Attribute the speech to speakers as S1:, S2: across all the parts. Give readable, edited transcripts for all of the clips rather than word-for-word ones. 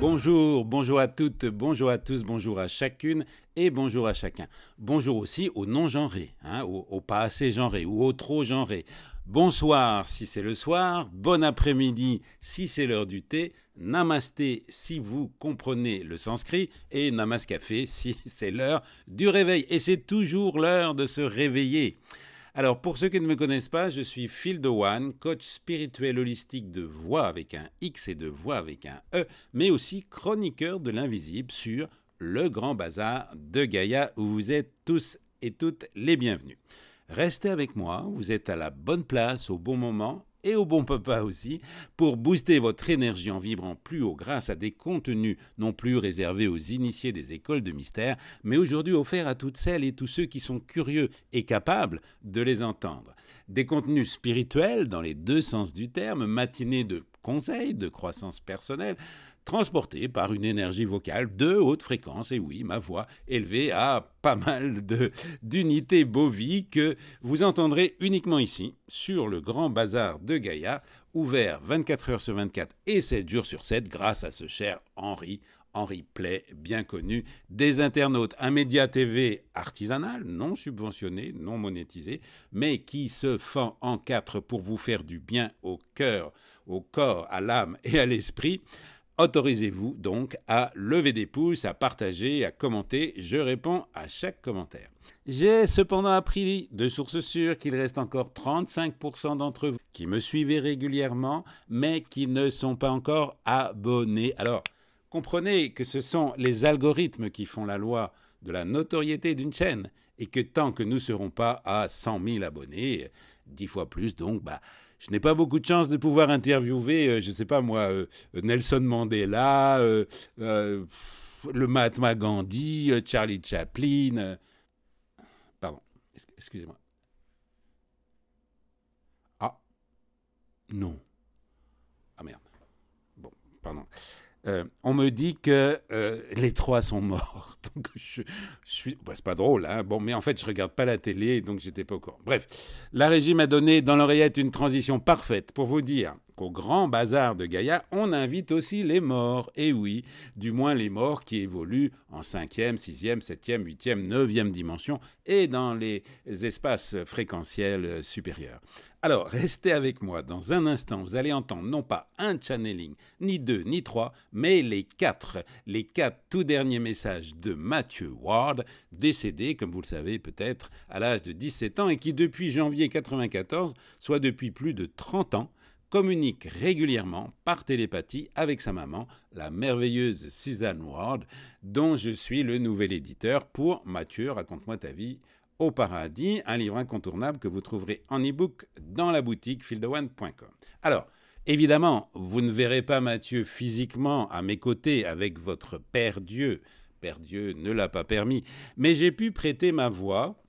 S1: Bonjour, bonjour à toutes, bonjour à tous, bonjour à chacune et bonjour à chacun. Bonjour aussi aux non-genrés, aux pas assez genrés ou aux trop genrés. Bonsoir si c'est le soir, bon après-midi si c'est l'heure du thé, namasté si vous comprenez le sanskrit et namaskafé si c'est l'heure du réveil. Et c'est toujours l'heure de se réveiller. Alors, pour ceux qui ne me connaissent pas, je suis Phil Dowan, coach spirituel holistique de voix avec un X et de voix avec un E, mais aussi chroniqueur de l'invisible sur le Grand Bazar de Gaïa, où vous êtes tous et toutes les bienvenus. Restez avec moi, vous êtes à la bonne place, au bon moment, et au bon papa aussi, pour booster votre énergie en vibrant plus haut grâce à des contenus non plus réservés aux initiés des écoles de mystère, mais aujourd'hui offerts à toutes celles et tous ceux qui sont curieux et capables de les entendre. Des contenus spirituels dans les deux sens du terme, matinés de conseils, de croissance personnelle, transportés par une énergie vocale de haute fréquence, et oui, ma voix élevée à pas mal d'unités bovies que vous entendrez uniquement ici, sur le Grand Bazar de Gaïa, ouvert 24 heures sur 24 et 7 jours sur 7 grâce à ce cher Henri Play, bien connu des internautes. Un média TV artisanal, non subventionné, non monétisé, mais qui se fend en quatre pour vous faire du bien au cœur, au corps, à l'âme et à l'esprit. Autorisez-vous donc à lever des pouces, à partager, à commenter. Je réponds à chaque commentaire. J'ai cependant appris de sources sûres qu'il reste encore 35% d'entre vous qui me suivez régulièrement, mais qui ne sont pas encore abonnés. Alors, comprenez que ce sont les algorithmes qui font la loi de la notoriété d'une chaîne et que tant que nous ne serons pas à 100 000 abonnés, 10 fois plus donc, je n'ai pas beaucoup de chance de pouvoir interviewer, je ne sais pas moi, Nelson Mandela, le Mahatma Gandhi, Charlie Chaplin. Pardon, excusez-moi. Ah, non. Ah merde. Bon, pardon. On me dit que les trois sont morts. Donc je suis... c'est pas drôle, hein. Bon, mais en fait, je regarde pas la télé, donc j'étais pas au courant. Bref, la régie m'a donné dans l'oreillette une transition parfaite pour vous dire qu'au Grand Bazar de Gaïa, on invite aussi les morts. Et oui, du moins les morts qui évoluent en 5e, 6e, 7e, 8e, 9e dimension et dans les espaces fréquentiels supérieurs. Alors, restez avec moi. Dans un instant, vous allez entendre non pas un channeling, ni deux, ni trois, mais les quatre tout derniers messages de Matthew Ward, décédé, comme vous le savez peut-être, à l'âge de 17 ans et qui, depuis janvier 1994, soit depuis plus de 30 ans, communique régulièrement par télépathie avec sa maman, la merveilleuse Suzanne Ward, dont je suis le nouvel éditeur pour Mathieu, raconte-moi ta vie au paradis, un livre incontournable que vous trouverez en e-book dans la boutique phildowan.com. Alors, évidemment, vous ne verrez pas Mathieu physiquement à mes côtés avec votre Père Dieu. Père Dieu ne l'a pas permis, mais j'ai pu prêter ma voix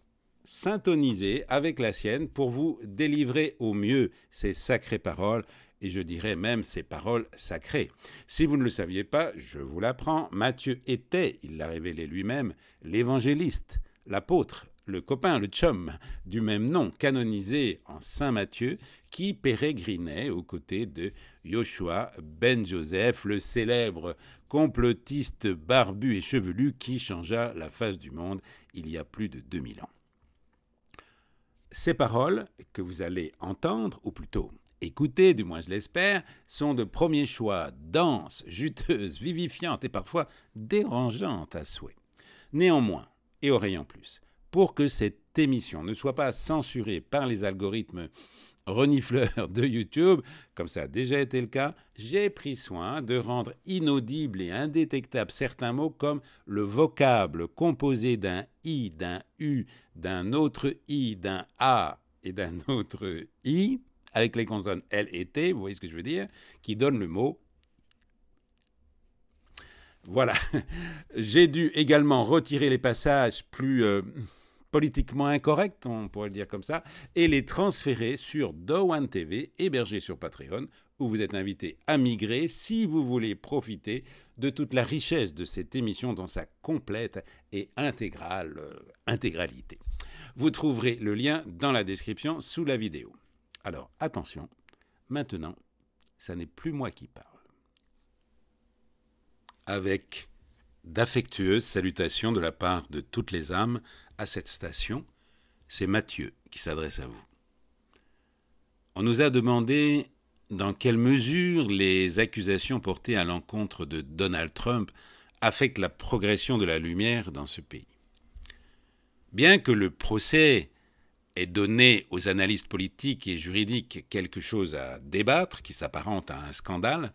S1: syntoniser avec la sienne pour vous délivrer au mieux ces sacrées paroles, et je dirais même ces paroles sacrées. Si vous ne le saviez pas, je vous l'apprends, Matthieu était, il l'a révélé lui-même, l'évangéliste, l'apôtre, le copain, le chum, du même nom, canonisé en Saint Matthieu, qui pérégrinait aux côtés de Yoshua ben Joseph, le célèbre complotiste barbu et chevelu qui changea la face du monde il y a plus de 2000 ans. Ces paroles que vous allez entendre, ou plutôt écouter, du moins je l'espère, sont de premier choix, denses, juteuses, vivifiantes et parfois dérangeantes à souhait. Néanmoins, et oreille en plus, pour que cette émission ne soit pas censurée par les algorithmes renifleurs de YouTube, comme ça a déjà été le cas, j'ai pris soin de rendre inaudibles et indétectables certains mots comme le vocable composé d'un I, d'un U, d'un autre I, d'un A et d'un autre I, avec les consonnes L et T, vous voyez ce que je veux dire, qui donnent le mot. Voilà. J'ai dû également retirer les passages plus politiquement incorrects, on pourrait le dire comme ça, et les transférer sur Dowan TV, hébergé sur Patreon, où vous êtes invité à migrer si vous voulez profiter de toute la richesse de cette émission dans sa complète et intégralité. Vous trouverez le lien dans la description sous la vidéo. Alors attention, maintenant, ça n'est plus moi qui parle. Avec d'affectueuses salutations de la part de toutes les âmes à cette station, c'est Mathieu qui s'adresse à vous. On nous a demandé dans quelle mesure les accusations portées à l'encontre de Donald Trump affectent la progression de la lumière dans ce pays. Bien que le procès ait donné aux analystes politiques et juridiques quelque chose à débattre qui s'apparente à un scandale,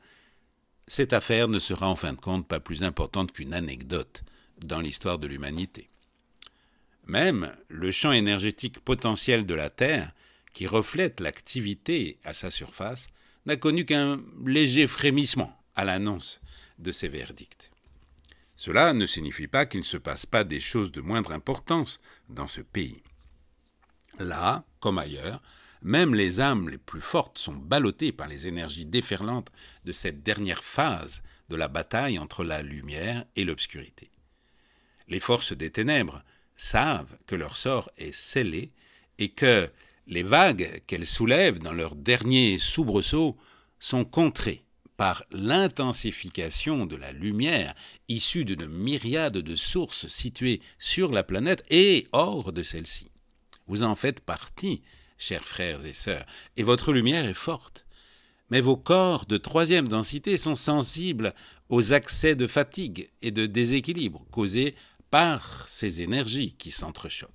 S1: cette affaire ne sera en fin de compte pas plus importante qu'une anecdote dans l'histoire de l'humanité. Même le champ énergétique potentiel de la Terre, qui reflète l'activité à sa surface, n'a connu qu'un léger frémissement à l'annonce de ces verdicts. Cela ne signifie pas qu'il ne se passe pas des choses de moindre importance dans ce pays. Là, comme ailleurs, même les âmes les plus fortes sont ballottées par les énergies déferlantes de cette dernière phase de la bataille entre la lumière et l'obscurité. Les forces des ténèbres savent que leur sort est scellé et que les vagues qu'elles soulèvent dans leur dernier soubresaut sont contrées par l'intensification de la lumière issue d'une myriade de sources situées sur la planète et hors de celle-ci. Vous en faites partie, chers frères et sœurs, et votre lumière est forte. Mais vos corps de troisième densité sont sensibles aux accès de fatigue et de déséquilibre causés par ces énergies qui s'entrechoquent.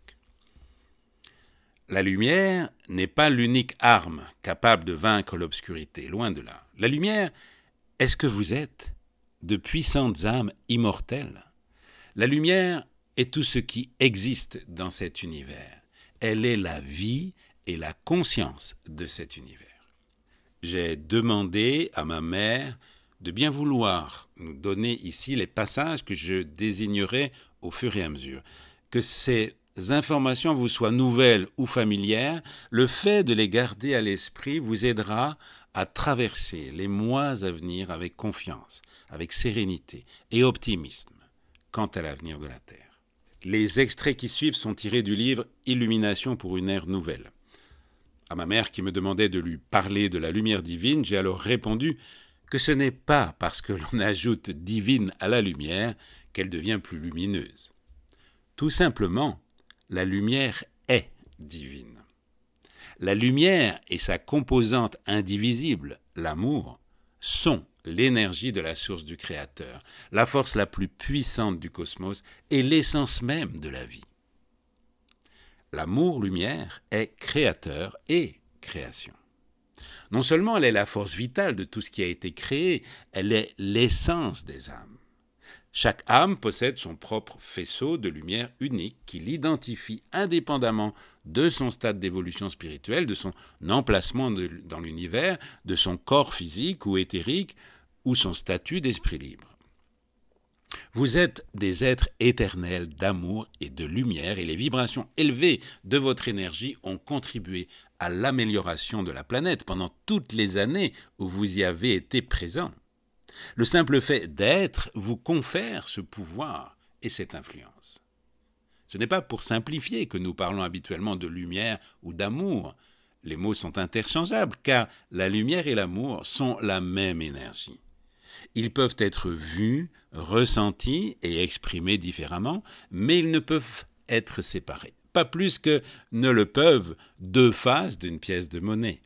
S1: La lumière n'est pas l'unique arme capable de vaincre l'obscurité, loin de là. La lumière est ce que vous êtes, de puissantes âmes immortelles. La lumière est tout ce qui existe dans cet univers. Elle est la vie et la conscience de cet univers. J'ai demandé à ma mère de bien vouloir nous donner ici les passages que je désignerai au fur et à mesure. Que ces informations vous soient nouvelles ou familières, le fait de les garder à l'esprit vous aidera à traverser les mois à venir avec confiance, avec sérénité et optimisme quant à l'avenir de la Terre. Les extraits qui suivent sont tirés du livre « Illumination pour une ère nouvelle ». À ma mère qui me demandait de lui parler de la lumière divine, j'ai alors répondu que ce n'est pas parce que l'on ajoute divine à la lumière qu'elle devient plus lumineuse. Tout simplement, la lumière est divine. La lumière et sa composante indivisible, l'amour, sont l'énergie de la source du Créateur, la force la plus puissante du cosmos et l'essence même de la vie. L'amour-lumière est créateur et création. Non seulement elle est la force vitale de tout ce qui a été créé, elle est l'essence des âmes. Chaque âme possède son propre faisceau de lumière unique qui l'identifie indépendamment de son stade d'évolution spirituelle, de son emplacement dans l'univers, de son corps physique ou éthérique ou son statut d'esprit libre. Vous êtes des êtres éternels d'amour et de lumière et les vibrations élevées de votre énergie ont contribué à l'amélioration de la planète pendant toutes les années où vous y avez été présent. Le simple fait d'être vous confère ce pouvoir et cette influence. Ce n'est pas pour simplifier que nous parlons habituellement de lumière ou d'amour. Les mots sont interchangeables car la lumière et l'amour sont la même énergie. Ils peuvent être vus, ressentis et exprimés différemment, mais ils ne peuvent être séparés. Pas plus que ne le peuvent deux faces d'une pièce de monnaie.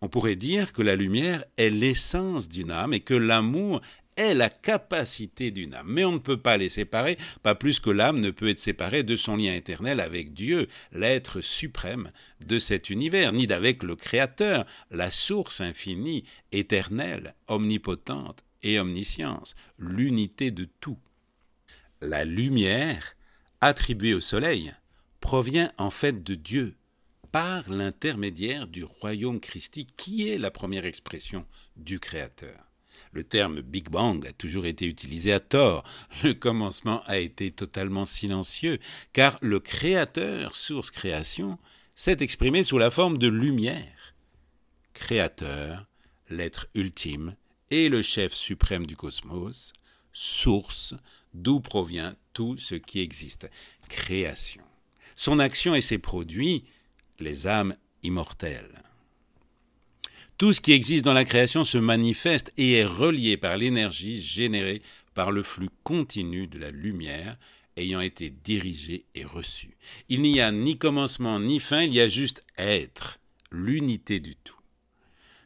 S1: On pourrait dire que la lumière est l'essence d'une âme et que l'amour est la capacité d'une âme. Mais on ne peut pas les séparer, pas plus que l'âme ne peut être séparée de son lien éternel avec Dieu, l'être suprême de cet univers, ni d'avec le Créateur, la source infinie, éternelle, omnipotente et omniscience, l'unité de tout. La lumière, attribuée au soleil, provient en fait de Dieu, par l'intermédiaire du royaume christique, qui est la première expression du Créateur. Le terme Big Bang a toujours été utilisé à tort. Le commencement a été totalement silencieux, car le Créateur, source création, s'est exprimé sous la forme de lumière. Créateur, l'être ultime et le chef suprême du cosmos, source d'où provient tout ce qui existe, création. Son action et ses produits, les âmes immortelles. Tout ce qui existe dans la création se manifeste et est relié par l'énergie générée par le flux continu de la lumière ayant été dirigé et reçu. Il n'y a ni commencement ni fin, il y a juste être, l'unité du tout.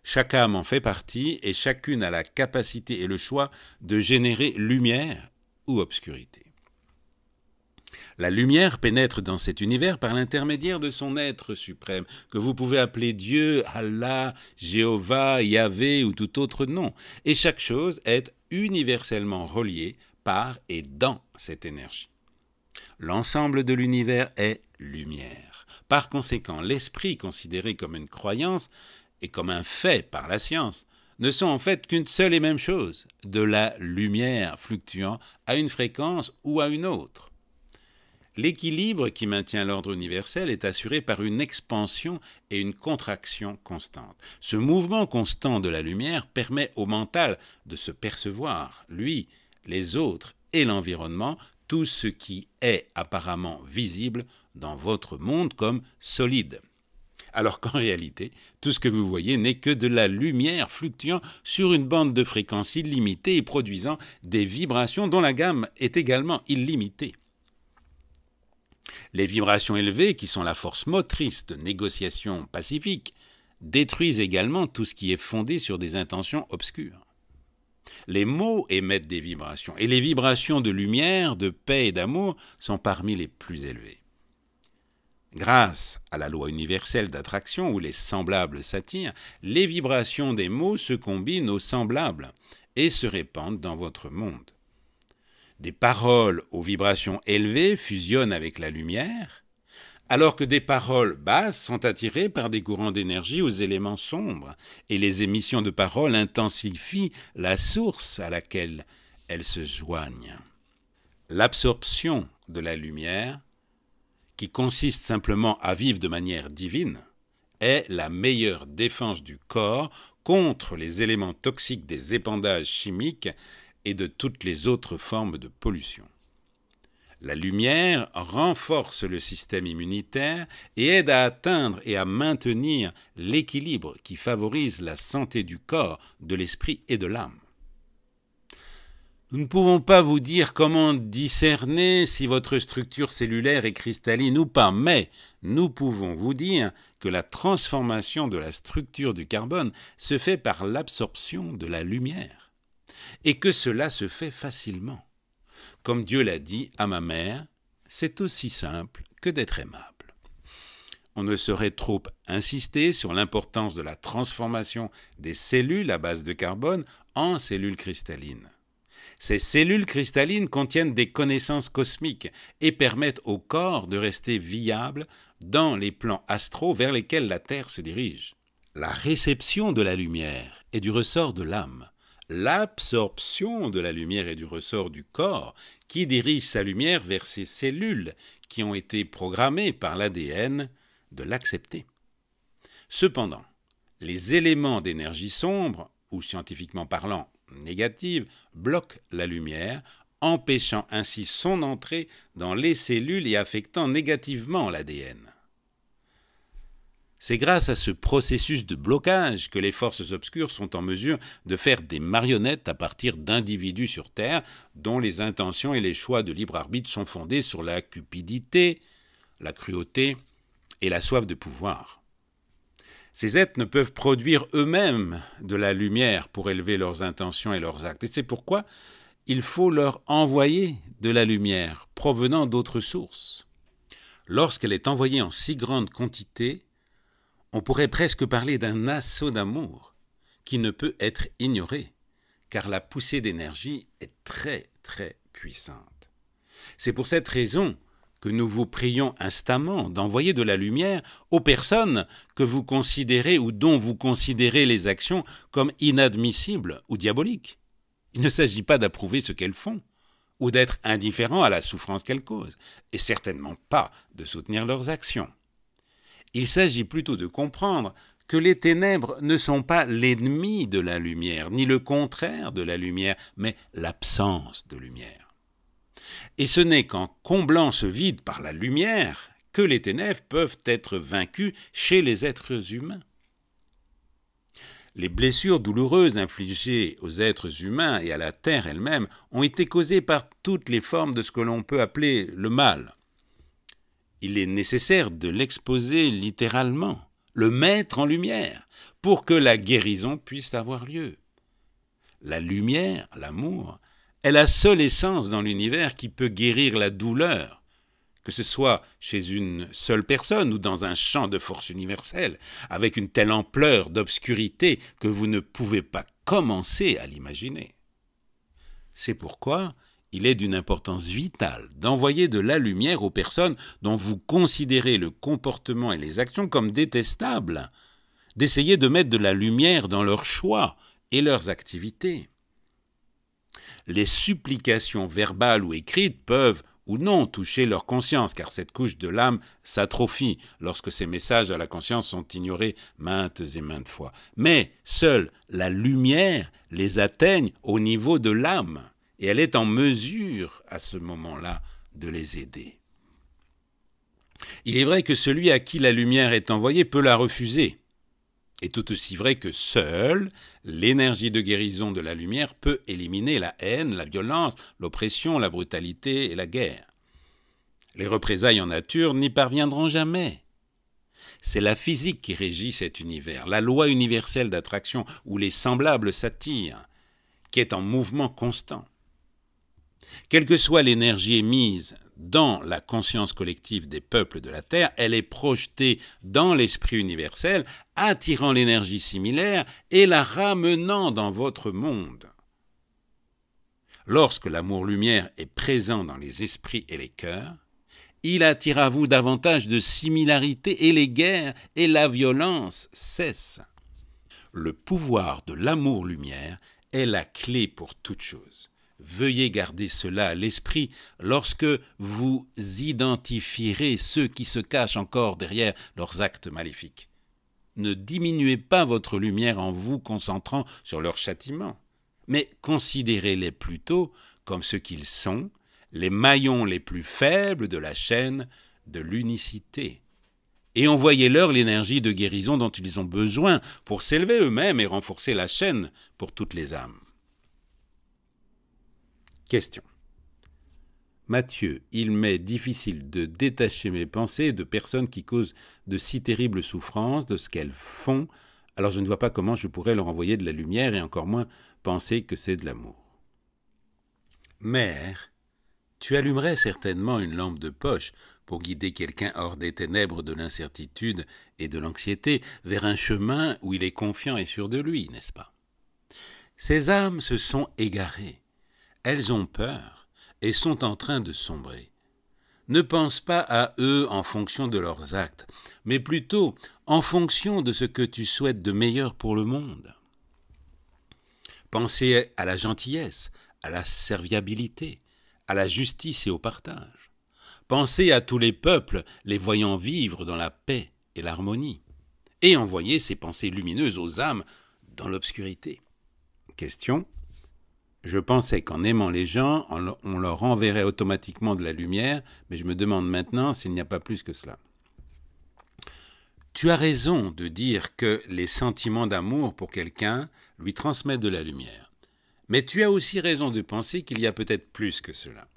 S1: Chaque âme en fait partie et chacune a la capacité et le choix de générer lumière ou obscurité. La lumière pénètre dans cet univers par l'intermédiaire de son être suprême, que vous pouvez appeler Dieu, Allah, Jéhovah, Yahvé ou tout autre nom. Et chaque chose est universellement reliée par et dans cette énergie. L'ensemble de l'univers est lumière. Par conséquent, l'esprit considéré comme une croyance et comme un fait par la science ne sont en fait qu'une seule et même chose, de la lumière fluctuant à une fréquence ou à une autre. L'équilibre qui maintient l'ordre universel est assuré par une expansion et une contraction constantes. Ce mouvement constant de la lumière permet au mental de se percevoir, lui, les autres et l'environnement, tout ce qui est apparemment visible dans votre monde comme solide. Alors qu'en réalité, tout ce que vous voyez n'est que de la lumière fluctuant sur une bande de fréquences illimitée et produisant des vibrations dont la gamme est également illimitée. Les vibrations élevées, qui sont la force motrice de négociations pacifiques, détruisent également tout ce qui est fondé sur des intentions obscures. Les mots émettent des vibrations, et les vibrations de lumière, de paix et d'amour sont parmi les plus élevées. Grâce à la loi universelle d'attraction où les semblables s'attirent, les vibrations des mots se combinent aux semblables et se répandent dans votre monde. Des paroles aux vibrations élevées fusionnent avec la lumière, alors que des paroles basses sont attirées par des courants d'énergie aux éléments sombres, et les émissions de paroles intensifient la source à laquelle elles se joignent. L'absorption de la lumière, qui consiste simplement à vivre de manière divine, est la meilleure défense du corps contre les éléments toxiques des épandages chimiques et de toutes les autres formes de pollution. La lumière renforce le système immunitaire et aide à atteindre et à maintenir l'équilibre qui favorise la santé du corps, de l'esprit et de l'âme. Nous ne pouvons pas vous dire comment discerner si votre structure cellulaire est cristalline ou pas, mais nous pouvons vous dire que la transformation de la structure du carbone se fait par l'absorption de la lumière. Et que cela se fait facilement. Comme Dieu l'a dit à ma mère, c'est aussi simple que d'être aimable. On ne saurait trop insister sur l'importance de la transformation des cellules à base de carbone en cellules cristallines. Ces cellules cristallines contiennent des connaissances cosmiques et permettent au corps de rester viable dans les plans astraux vers lesquels la Terre se dirige. La réception de la lumière est du ressort de l'âme. L'absorption de la lumière est du ressort du corps qui dirige sa lumière vers ces cellules qui ont été programmées par l'ADN de l'accepter. Cependant, les éléments d'énergie sombre, ou scientifiquement parlant négative, bloquent la lumière, empêchant ainsi son entrée dans les cellules et affectant négativement l'ADN. C'est grâce à ce processus de blocage que les forces obscures sont en mesure de faire des marionnettes à partir d'individus sur Terre dont les intentions et les choix de libre arbitre sont fondés sur la cupidité, la cruauté et la soif de pouvoir. Ces êtres ne peuvent produire eux-mêmes de la lumière pour élever leurs intentions et leurs actes. Et c'est pourquoi il faut leur envoyer de la lumière provenant d'autres sources. Lorsqu'elle est envoyée en si grande quantité, on pourrait presque parler d'un assaut d'amour qui ne peut être ignoré, car la poussée d'énergie est très, très puissante. C'est pour cette raison que nous vous prions instamment d'envoyer de la lumière aux personnes que vous considérez ou dont vous considérez les actions comme inadmissibles ou diaboliques. Il ne s'agit pas d'approuver ce qu'elles font ou d'être indifférent à la souffrance qu'elles causent, et certainement pas de soutenir leurs actions. Il s'agit plutôt de comprendre que les ténèbres ne sont pas l'ennemi de la lumière, ni le contraire de la lumière, mais l'absence de lumière. Et ce n'est qu'en comblant ce vide par la lumière que les ténèbres peuvent être vaincues chez les êtres humains. Les blessures douloureuses infligées aux êtres humains et à la terre elle-même ont été causées par toutes les formes de ce que l'on peut appeler le mal. Il est nécessaire de l'exposer littéralement, le mettre en lumière, pour que la guérison puisse avoir lieu. La lumière, l'amour, est la seule essence dans l'univers qui peut guérir la douleur, que ce soit chez une seule personne ou dans un champ de force universelle, avec une telle ampleur d'obscurité que vous ne pouvez pas commencer à l'imaginer. C'est pourquoi il est d'une importance vitale d'envoyer de la lumière aux personnes dont vous considérez le comportement et les actions comme détestables, d'essayer de mettre de la lumière dans leurs choix et leurs activités. Les supplications verbales ou écrites peuvent ou non toucher leur conscience, car cette couche de l'âme s'atrophie lorsque ces messages à la conscience sont ignorés maintes et maintes fois. Mais seule la lumière les atteigne au niveau de l'âme, et elle est en mesure, à ce moment-là, de les aider. Il est vrai que celui à qui la lumière est envoyée peut la refuser, et tout aussi vrai que seule l'énergie de guérison de la lumière peut éliminer la haine, la violence, l'oppression, la brutalité et la guerre. Les représailles en nature n'y parviendront jamais. C'est la physique qui régit cet univers, la loi universelle d'attraction où les semblables s'attirent, qui est en mouvement constant. Quelle que soit l'énergie émise dans la conscience collective des peuples de la Terre, elle est projetée dans l'esprit universel, attirant l'énergie similaire et la ramenant dans votre monde. Lorsque l'amour-lumière est présent dans les esprits et les cœurs, il attire à vous davantage de similarité et les guerres et la violence cessent. Le pouvoir de l'amour-lumière est la clé pour toute chose. Veuillez garder cela à l'esprit lorsque vous identifierez ceux qui se cachent encore derrière leurs actes maléfiques. Ne diminuez pas votre lumière en vous concentrant sur leur châtiment, mais considérez-les plutôt comme ce qu'ils sont, les maillons les plus faibles de la chaîne de l'unicité. Et envoyez-leur l'énergie de guérison dont ils ont besoin pour s'élever eux-mêmes et renforcer la chaîne pour toutes les âmes. Question. Mathieu, il m'est difficile de détacher mes pensées de personnes qui causent de si terribles souffrances, de ce qu'elles font, alors je ne vois pas comment je pourrais leur envoyer de la lumière et encore moins penser que c'est de l'amour. Mère, tu allumerais certainement une lampe de poche pour guider quelqu'un hors des ténèbres de l'incertitude et de l'anxiété vers un chemin où il est confiant et sûr de lui, n'est-ce pas? Ces âmes se sont égarées. Elles ont peur et sont en train de sombrer. Ne pense pas à eux en fonction de leurs actes, mais plutôt en fonction de ce que tu souhaites de meilleur pour le monde. Pensez à la gentillesse, à la serviabilité, à la justice et au partage. Pensez à tous les peuples, les voyant vivre dans la paix et l'harmonie, et envoyez ces pensées lumineuses aux âmes dans l'obscurité. Question. Je pensais qu'en aimant les gens, on leur enverrait automatiquement de la lumière, mais je me demande maintenant s'il n'y a pas plus que cela. Tu as raison de dire que les sentiments d'amour pour quelqu'un lui transmettent de la lumière. Mais tu as aussi raison de penser qu'il y a peut-être plus que cela.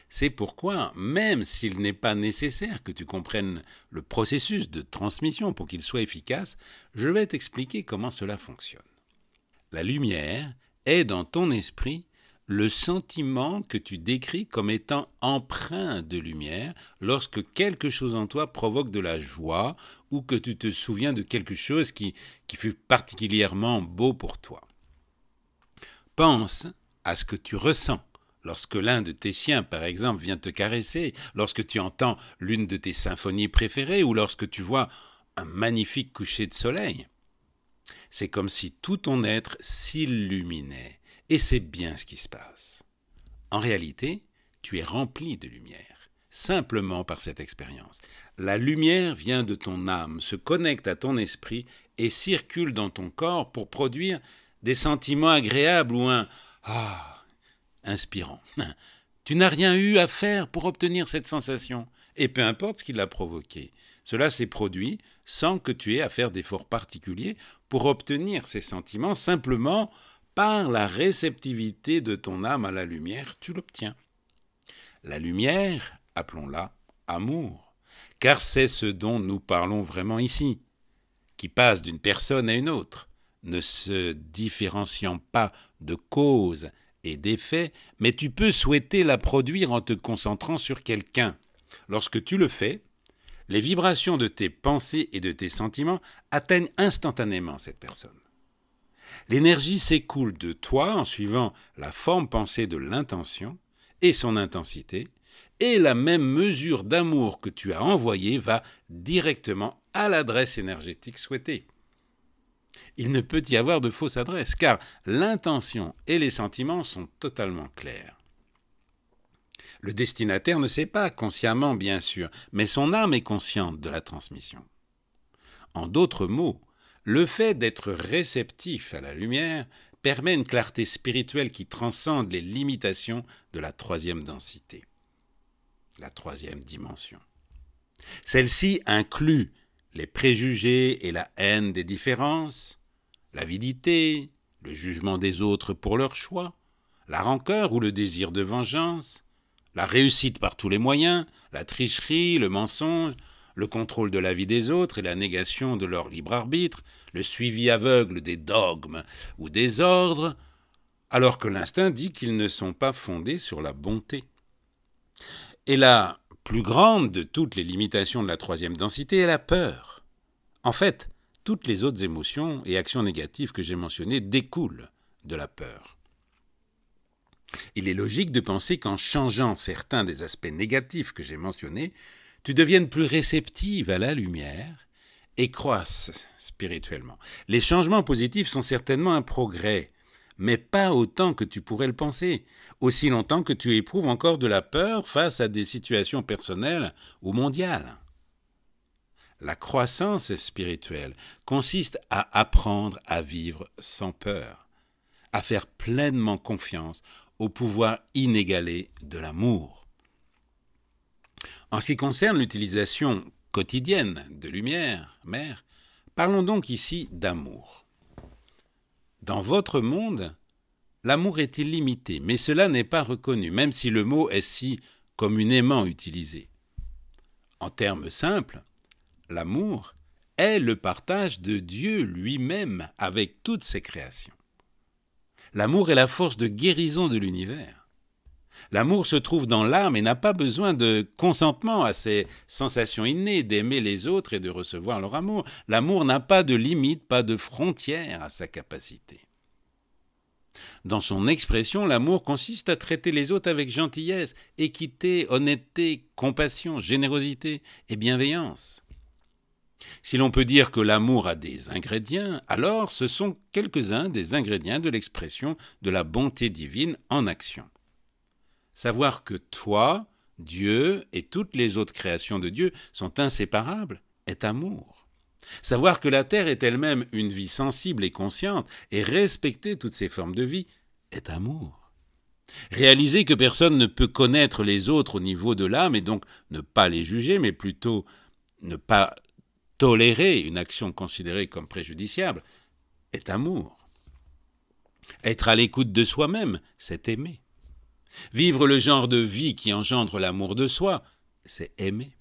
S1: C'est pourquoi, même s'il n'est pas nécessaire que tu comprennes le processus de transmission pour qu'il soit efficace, je vais t'expliquer comment cela fonctionne. La lumière est dans ton esprit le sentiment que tu décris comme étant empreint de lumière lorsque quelque chose en toi provoque de la joie ou que tu te souviens de quelque chose qui fut particulièrement beau pour toi. Pense à ce que tu ressens lorsque l'un de tes chiens, par exemple, vient te caresser, lorsque tu entends l'une de tes symphonies préférées ou lorsque tu vois un magnifique coucher de soleil. C'est comme si tout ton être s'illuminait, et c'est bien ce qui se passe. En réalité, tu es rempli de lumière. simplement par cette expérience. La lumière vient de ton âme, se connecte à ton esprit et circule dans ton corps pour produire des sentiments agréables ou un « ah » inspirant. Tu n'as rien eu à faire pour obtenir cette sensation, et peu importe ce qui l'a provoqué. Cela s'est produit sans que tu aies à faire d'efforts particuliers pour obtenir ces sentiments, simplement par la réceptivité de ton âme à la lumière, tu l'obtiens. La lumière, appelons-la amour, car c'est ce dont nous parlons vraiment ici, qui passe d'une personne à une autre, ne se différenciant pas de cause et d'effet, mais tu peux souhaiter la produire en te concentrant sur quelqu'un. Lorsque tu le fais, les vibrations de tes pensées et de tes sentiments atteignent instantanément cette personne. L'énergie s'écoule de toi en suivant la forme pensée de l'intention et son intensité, et la même mesure d'amour que tu as envoyée va directement à l'adresse énergétique souhaitée. Il ne peut y avoir de fausse adresse, car l'intention et les sentiments sont totalement clairs. Le destinataire ne sait pas, consciemment bien sûr, mais son âme est consciente de la transmission. En d'autres mots, le fait d'être réceptif à la lumière permet une clarté spirituelle qui transcende les limitations de la troisième densité, la troisième dimension. Celle-ci inclut les préjugés et la haine des différences, l'avidité, le jugement des autres pour leur choix, la rancœur ou le désir de vengeance, la réussite par tous les moyens, la tricherie, le mensonge, le contrôle de la vie des autres et la négation de leur libre arbitre, le suivi aveugle des dogmes ou des ordres, alors que l'instinct dit qu'ils ne sont pas fondés sur la bonté. Et la plus grande de toutes les limitations de la troisième densité est la peur. En fait, toutes les autres émotions et actions négatives que j'ai mentionnées découlent de la peur. Il est logique de penser qu'en changeant certains des aspects négatifs que j'ai mentionnés, tu deviennes plus réceptive à la lumière et croisses spirituellement. Les changements positifs sont certainement un progrès, mais pas autant que tu pourrais le penser, aussi longtemps que tu éprouves encore de la peur face à des situations personnelles ou mondiales. La croissance spirituelle consiste à apprendre à vivre sans peur, à faire pleinement confiance au pouvoir inégalé de l'amour. En ce qui concerne l'utilisation quotidienne de lumière, mère, parlons donc ici d'amour. Dans votre monde, l'amour est illimité, mais cela n'est pas reconnu, même si le mot est si communément utilisé. En termes simples, l'amour est le partage de Dieu lui-même avec toutes ses créations. L'amour est la force de guérison de l'univers. L'amour se trouve dans l'âme et n'a pas besoin de consentement à ses sensations innées d'aimer les autres et de recevoir leur amour. L'amour n'a pas de limite, pas de frontière à sa capacité. Dans son expression, l'amour consiste à traiter les autres avec gentillesse, équité, honnêteté, compassion, générosité et bienveillance. Si l'on peut dire que l'amour a des ingrédients, alors ce sont quelques-uns des ingrédients de l'expression de la bonté divine en action. Savoir que toi, Dieu et toutes les autres créations de Dieu sont inséparables est amour. Savoir que la terre est elle-même une vie sensible et consciente et respecter toutes ses formes de vie est amour. Réaliser que personne ne peut connaître les autres au niveau de l'âme et donc ne pas les juger, mais plutôt ne pas tolérer une action considérée comme préjudiciable est amour. Être à l'écoute de soi-même, c'est aimer. Vivre le genre de vie qui engendre l'amour de soi, c'est aimer.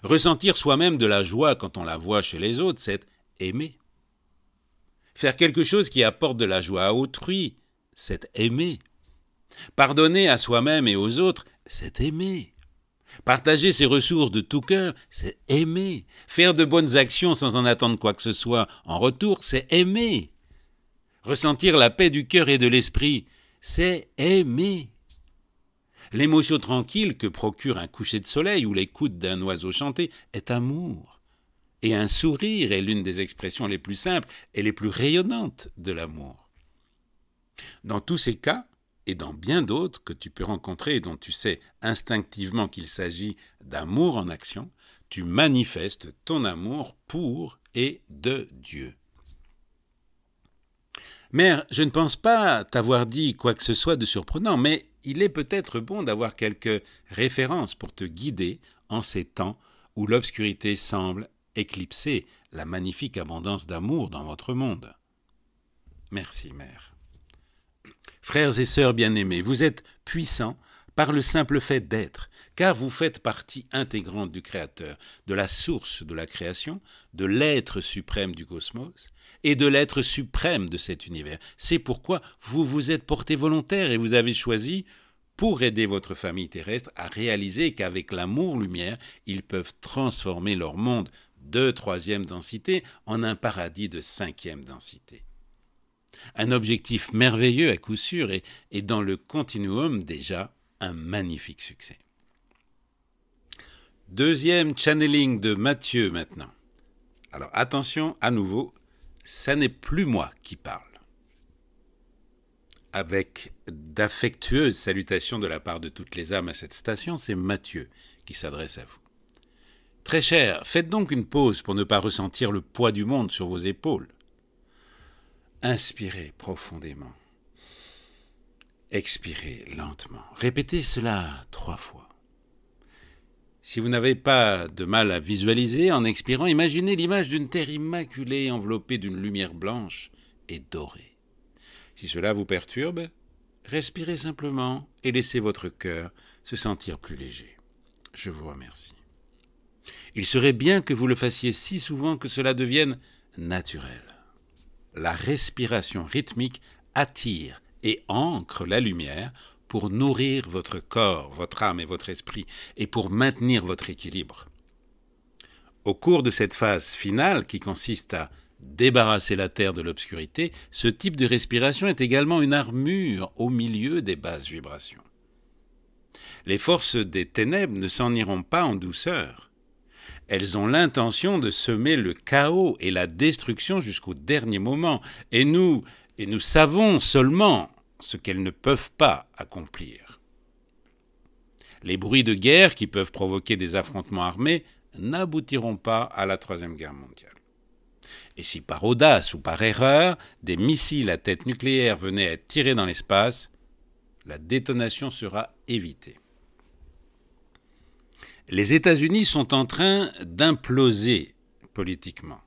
S1: Ressentir soi-même de la joie quand on la voit chez les autres, c'est aimer. Faire quelque chose qui apporte de la joie à autrui, c'est aimer. Pardonner à soi-même et aux autres, c'est aimer. Partager ses ressources de tout cœur, c'est aimer. Faire de bonnes actions sans en attendre quoi que ce soit en retour, c'est aimer. Ressentir la paix du cœur et de l'esprit, c'est aimer. L'émotion tranquille que procure un coucher de soleil ou l'écoute d'un oiseau chanter est amour. Et un sourire est l'une des expressions les plus simples et les plus rayonnantes de l'amour. Dans tous ces cas, et dans bien d'autres que tu peux rencontrer et dont tu sais instinctivement qu'il s'agit d'amour en action, tu manifestes ton amour pour et de Dieu. Mère, je ne pense pas t'avoir dit quoi que ce soit de surprenant, mais il est peut-être bon d'avoir quelques références pour te guider en ces temps où l'obscurité semble éclipser la magnifique abondance d'amour dans votre monde. Merci, Mère. Frères et sœurs bien-aimés, vous êtes puissants par le simple fait d'être, car vous faites partie intégrante du Créateur, de la source de la création, de l'être suprême du cosmos et de l'être suprême de cet univers. C'est pourquoi vous vous êtes porté volontaire et vous avez choisi, pour aider votre famille terrestre, à réaliser qu'avec l'amour-lumière, ils peuvent transformer leur monde de 3e densité en un paradis de 5e densité. Un objectif merveilleux à coup sûr et dans le continuum déjà un magnifique succès. Deuxième channeling de Matthieu maintenant. Alors attention, à nouveau, ça n'est plus moi qui parle. Avec d'affectueuses salutations de la part de toutes les âmes à cette station, c'est Matthieu qui s'adresse à vous. Très cher, faites donc une pause pour ne pas ressentir le poids du monde sur vos épaules. Inspirez profondément. Expirez lentement. Répétez cela 3 fois. Si vous n'avez pas de mal à visualiser, en expirant, imaginez l'image d'une terre immaculée enveloppée d'une lumière blanche et dorée. Si cela vous perturbe, respirez simplement et laissez votre cœur se sentir plus léger. Je vous remercie. Il serait bien que vous le fassiez si souvent que cela devienne naturel. La respiration rythmique attire et ancre la lumière pour nourrir votre corps, votre âme et votre esprit, et pour maintenir votre équilibre. Au cours de cette phase finale qui consiste à débarrasser la terre de l'obscurité, ce type de respiration est également une armure au milieu des basses vibrations. Les forces des ténèbres ne s'en iront pas en douceur. Elles ont l'intention de semer le chaos et la destruction jusqu'au dernier moment, et nous savons seulement ce qu'elles ne peuvent pas accomplir. Les bruits de guerre qui peuvent provoquer des affrontements armés n'aboutiront pas à la Troisième Guerre mondiale. Et si par audace ou par erreur, des missiles à tête nucléaire venaient à être tirés dans l'espace, la détonation sera évitée. Les États-Unis sont en train d'imploser politiquement.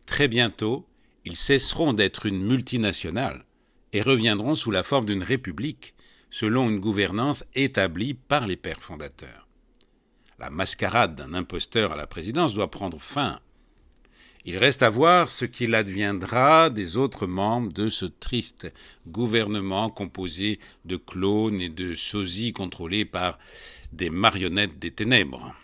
S1: Très bientôt, ils cesseront d'être une multinationale et reviendront sous la forme d'une république, selon une gouvernance établie par les pères fondateurs. La mascarade d'un imposteur à la présidence doit prendre fin. Il reste à voir ce qu'il adviendra des autres membres de ce triste gouvernement composé de clones et de sosies contrôlés par des marionnettes des ténèbres.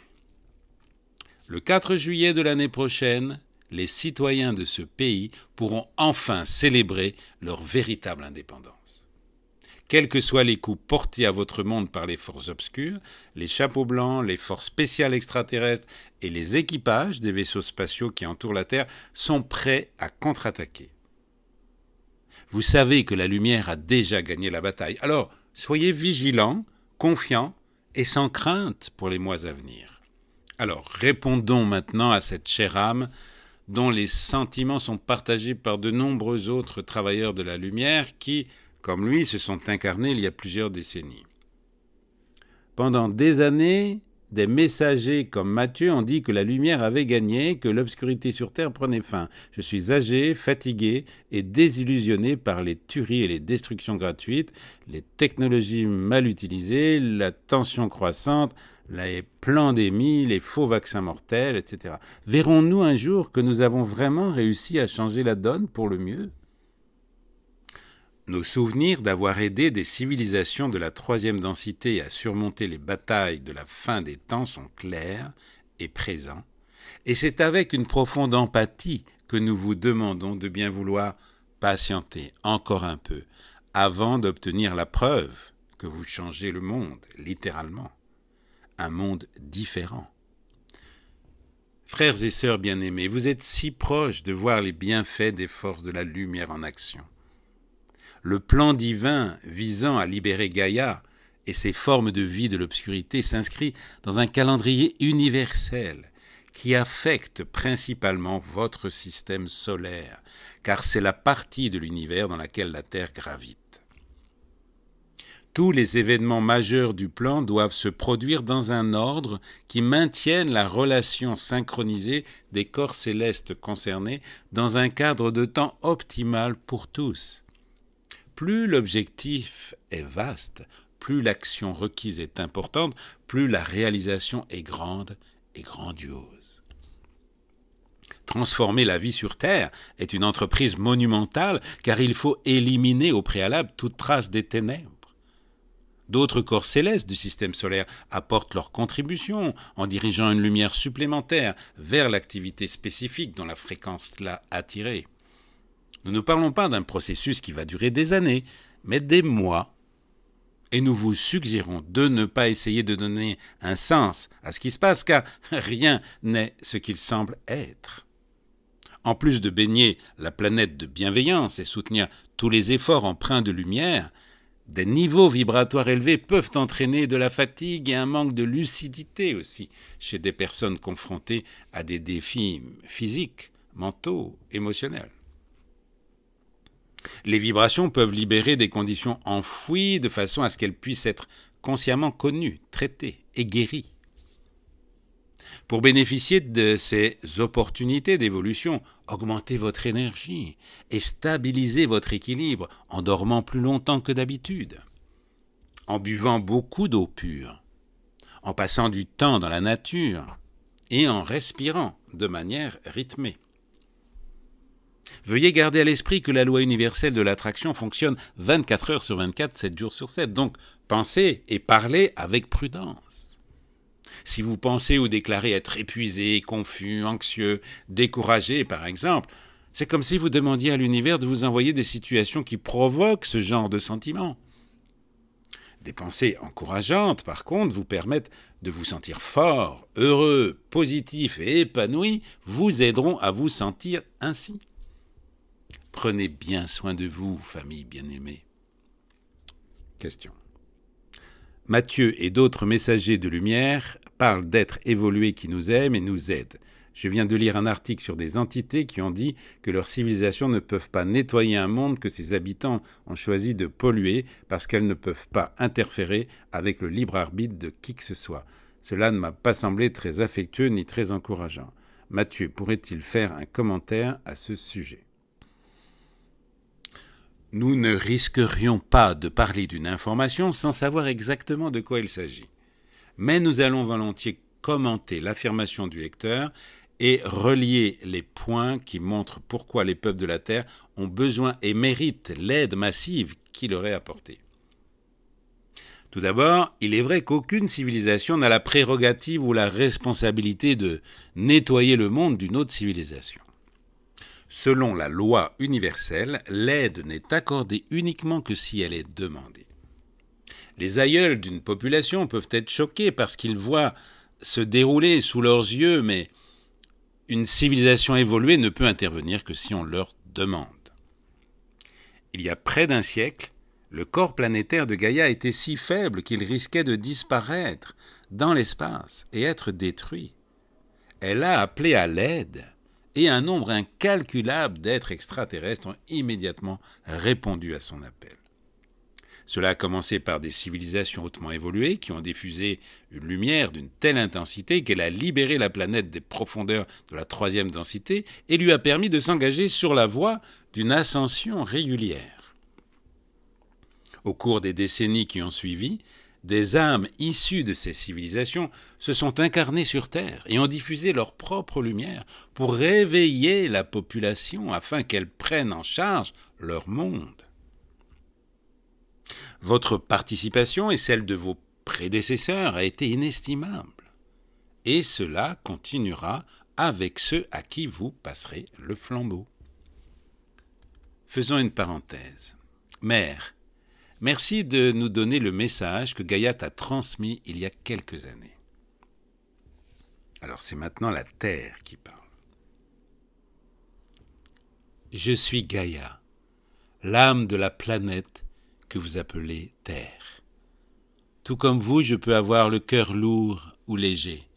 S1: Le 4 juillet de l'année prochaine, les citoyens de ce pays pourront enfin célébrer leur véritable indépendance. Quels que soient les coups portés à votre monde par les forces obscures, les chapeaux blancs, les forces spéciales extraterrestres et les équipages des vaisseaux spatiaux qui entourent la Terre sont prêts à contre-attaquer. Vous savez que la lumière a déjà gagné la bataille, alors soyez vigilants, confiants et sans crainte pour les mois à venir. Alors répondons maintenant à cette chère âme dont les sentiments sont partagés par de nombreux autres travailleurs de la lumière qui, comme lui, se sont incarnés il y a plusieurs décennies. Pendant des années, des messagers comme Matthieu ont dit que la lumière avait gagné, que l'obscurité sur Terre prenait fin. Je suis âgé, fatigué et désillusionné par les tueries et les destructions gratuites, les technologies mal utilisées, la tension croissante, les pandémies, les faux vaccins mortels, etc. Verrons-nous un jour que nous avons vraiment réussi à changer la donne pour le mieux ? Nos souvenirs d'avoir aidé des civilisations de la 3e densité à surmonter les batailles de la fin des temps sont clairs et présents, et c'est avec une profonde empathie que nous vous demandons de bien vouloir patienter encore un peu avant d'obtenir la preuve que vous changez le monde, littéralement, un monde différent. Frères et sœurs bien-aimés, vous êtes si proches de voir les bienfaits des forces de la lumière en action. Le plan divin visant à libérer Gaïa et ses formes de vie de l'obscurité s'inscrit dans un calendrier universel qui affecte principalement votre système solaire, car c'est la partie de l'univers dans laquelle la Terre gravite. Tous les événements majeurs du plan doivent se produire dans un ordre qui maintienne la relation synchronisée des corps célestes concernés dans un cadre de temps optimal pour tous. Plus l'objectif est vaste, plus l'action requise est importante, plus la réalisation est grande et grandiose. Transformer la vie sur Terre est une entreprise monumentale car il faut éliminer au préalable toute trace des ténèbres. D'autres corps célestes du système solaire apportent leur contribution en dirigeant une lumière supplémentaire vers l'activité spécifique dont la fréquence l'a attirée. Nous ne parlons pas d'un processus qui va durer des années, mais des mois. Et nous vous suggérons de ne pas essayer de donner un sens à ce qui se passe, car rien n'est ce qu'il semble être. En plus de baigner la planète de bienveillance et soutenir tous les efforts empreints de lumière, des niveaux vibratoires élevés peuvent entraîner de la fatigue et un manque de lucidité aussi chez des personnes confrontées à des défis physiques, mentaux, émotionnels. Les vibrations peuvent libérer des conditions enfouies de façon à ce qu'elles puissent être consciemment connues, traitées et guéries. Pour bénéficier de ces opportunités d'évolution, augmentez votre énergie et stabilisez votre équilibre en dormant plus longtemps que d'habitude, en buvant beaucoup d'eau pure, en passant du temps dans la nature et en respirant de manière rythmée. Veuillez garder à l'esprit que la loi universelle de l'attraction fonctionne 24 heures sur 24, 7 jours sur 7, donc pensez et parlez avec prudence. Si vous pensez ou déclarez être épuisé, confus, anxieux, découragé par exemple, c'est comme si vous demandiez à l'univers de vous envoyer des situations qui provoquent ce genre de sentiments. Des pensées encourageantes, par contre, vous permettent de vous sentir fort, heureux, positif et épanoui, vous aideront à vous sentir ainsi. Prenez bien soin de vous, famille bien-aimée. Question. Matthieu et d'autres messagers de lumière parlent d'êtres évolués qui nous aiment et nous aident. Je viens de lire un article sur des entités qui ont dit que leurs civilisations ne peuvent pas nettoyer un monde que ses habitants ont choisi de polluer parce qu'elles ne peuvent pas interférer avec le libre arbitre de qui que ce soit. Cela ne m'a pas semblé très affectueux ni très encourageant. Matthieu pourrait-il faire un commentaire à ce sujet ? Nous ne risquerions pas de parler d'une information sans savoir exactement de quoi il s'agit. Mais nous allons volontiers commenter l'affirmation du lecteur et relier les points qui montrent pourquoi les peuples de la Terre ont besoin et méritent l'aide massive qui leur est apportée. Tout d'abord, il est vrai qu'aucune civilisation n'a la prérogative ou la responsabilité de nettoyer le monde d'une autre civilisation. Selon la loi universelle, l'aide n'est accordée uniquement que si elle est demandée. Les aïeuls d'une population peuvent être choqués parce qu'ils voient se dérouler sous leurs yeux, mais une civilisation évoluée ne peut intervenir que si on leur demande. Il y a près d'un siècle, le corps planétaire de Gaïa était si faible qu'il risquait de disparaître dans l'espace et être détruit. Elle a appelé à l'aide. Et un nombre incalculable d'êtres extraterrestres ont immédiatement répondu à son appel. Cela a commencé par des civilisations hautement évoluées qui ont diffusé une lumière d'une telle intensité qu'elle a libéré la planète des profondeurs de la 3e densité et lui a permis de s'engager sur la voie d'une ascension régulière. Au cours des décennies qui ont suivi, des âmes issues de ces civilisations se sont incarnées sur Terre et ont diffusé leur propre lumière pour réveiller la population afin qu'elle prenne en charge leur monde. Votre participation et celle de vos prédécesseurs a été inestimable. Et cela continuera avec ceux à qui vous passerez le flambeau. Faisons une parenthèse. Mère, merci de nous donner le message que Gaïa t'a transmis il y a quelques années. Alors c'est maintenant la Terre qui parle. Je suis Gaïa, l'âme de la planète que vous appelez Terre. Tout comme vous, je peux avoir le cœur lourd ou léger.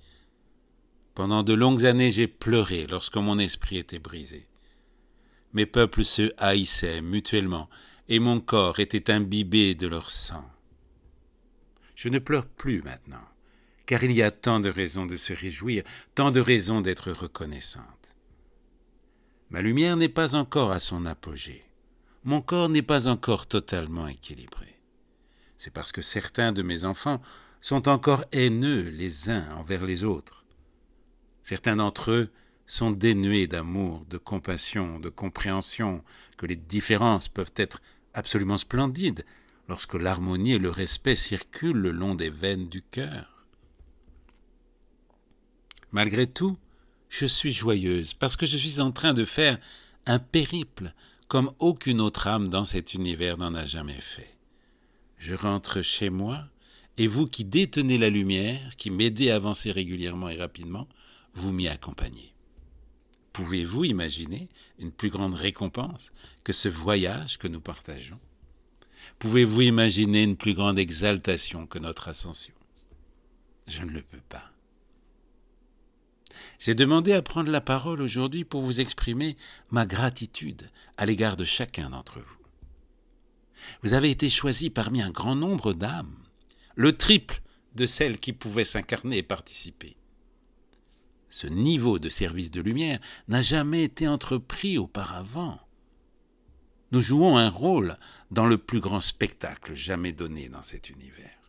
S1: Pendant de longues années, j'ai pleuré lorsque mon esprit était brisé. Mes peuples se haïssaient mutuellement et mon corps était imbibé de leur sang. Je ne pleure plus maintenant, car il y a tant de raisons de se réjouir, tant de raisons d'être reconnaissante. Ma lumière n'est pas encore à son apogée. Mon corps n'est pas encore totalement équilibré. C'est parce que certains de mes enfants sont encore haineux les uns envers les autres. Certains d'entre eux sont dénués d'amour, de compassion, de compréhension, que les différences peuvent être absolument splendides lorsque l'harmonie et le respect circulent le long des veines du cœur. Malgré tout, je suis joyeuse parce que je suis en train de faire un périple comme aucune autre âme dans cet univers n'en a jamais fait. Je rentre chez moi et vous qui détenez la lumière, qui m'aidez à avancer régulièrement et rapidement, vous m'y accompagnez. Pouvez-vous imaginer une plus grande récompense que ce voyage que nous partageons? Pouvez-vous imaginer une plus grande exaltation que notre ascension? Je ne le peux pas. J'ai demandé à prendre la parole aujourd'hui pour vous exprimer ma gratitude à l'égard de chacun d'entre vous. Vous avez été choisis parmi un grand nombre d'âmes, le triple de celles qui pouvaient s'incarner et participer. Ce niveau de service de lumière n'a jamais été entrepris auparavant. Nous jouons un rôle dans le plus grand spectacle jamais donné dans cet univers.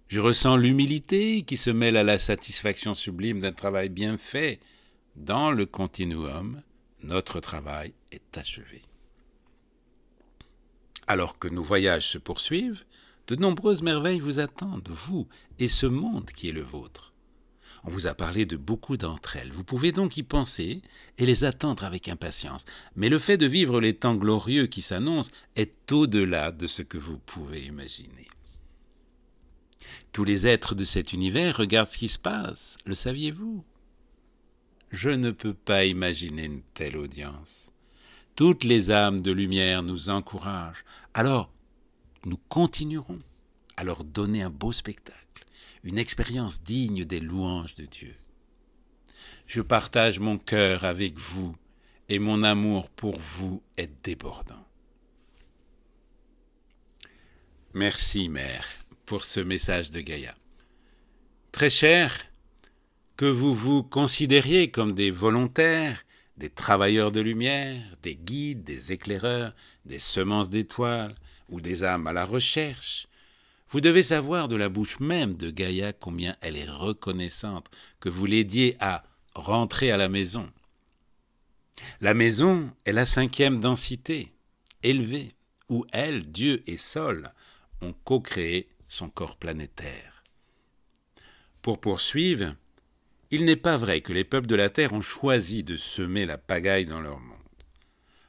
S1: Je ressens l'humilité qui se mêle à la satisfaction sublime d'un travail bien fait. Dans le continuum, notre travail est achevé. Alors que nos voyages se poursuivent, de nombreuses merveilles vous attendent, vous et ce monde qui est le vôtre. On vous a parlé de beaucoup d'entre elles. Vous pouvez donc y penser et les attendre avec impatience. Mais le fait de vivre les temps glorieux qui s'annoncent est au-delà de ce que vous pouvez imaginer. Tous les êtres de cet univers regardent ce qui se passe. Le saviez-vous? Je ne peux pas imaginer une telle audience. Toutes les âmes de lumière nous encouragent. Alors, nous continuerons à leur donner un beau spectacle, une expérience digne des louanges de Dieu. Je partage mon cœur avec vous et mon amour pour vous est débordant. Merci, Mère, pour ce message de Gaïa. Très cher, que vous vous considériez comme des volontaires, des travailleurs de lumière, des guides, des éclaireurs, des semences d'étoiles ou des âmes à la recherche, vous devez savoir de la bouche même de Gaïa combien elle est reconnaissante que vous l'aidiez à rentrer à la maison. La maison est la 5e densité, élevée, où elle, Dieu et Sol ont co-créé son corps planétaire. Pour poursuivre, il n'est pas vrai que les peuples de la Terre ont choisi de semer la pagaille dans leur monde.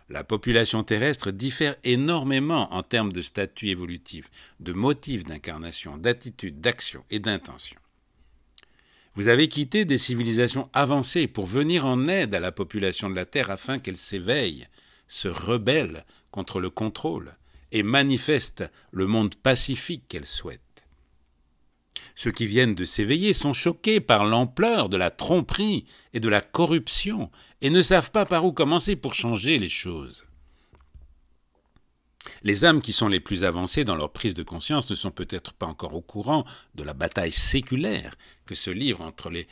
S1: La population terrestre diffère énormément en termes de statut évolutif, de motifs d'incarnation, d'attitude, d'action et d'intention. Vous avez quitté des civilisations avancées pour venir en aide à la population de la Terre afin qu'elle s'éveille, se rebelle contre le contrôle et manifeste le monde pacifique qu'elle souhaite. Ceux qui viennent de s'éveiller sont choqués par l'ampleur de la tromperie et de la corruption et ne savent pas par où commencer pour changer les choses. Les âmes qui sont les plus avancées dans leur prise de conscience ne sont peut-être pas encore au courant de la bataille séculaire qui se livre entre les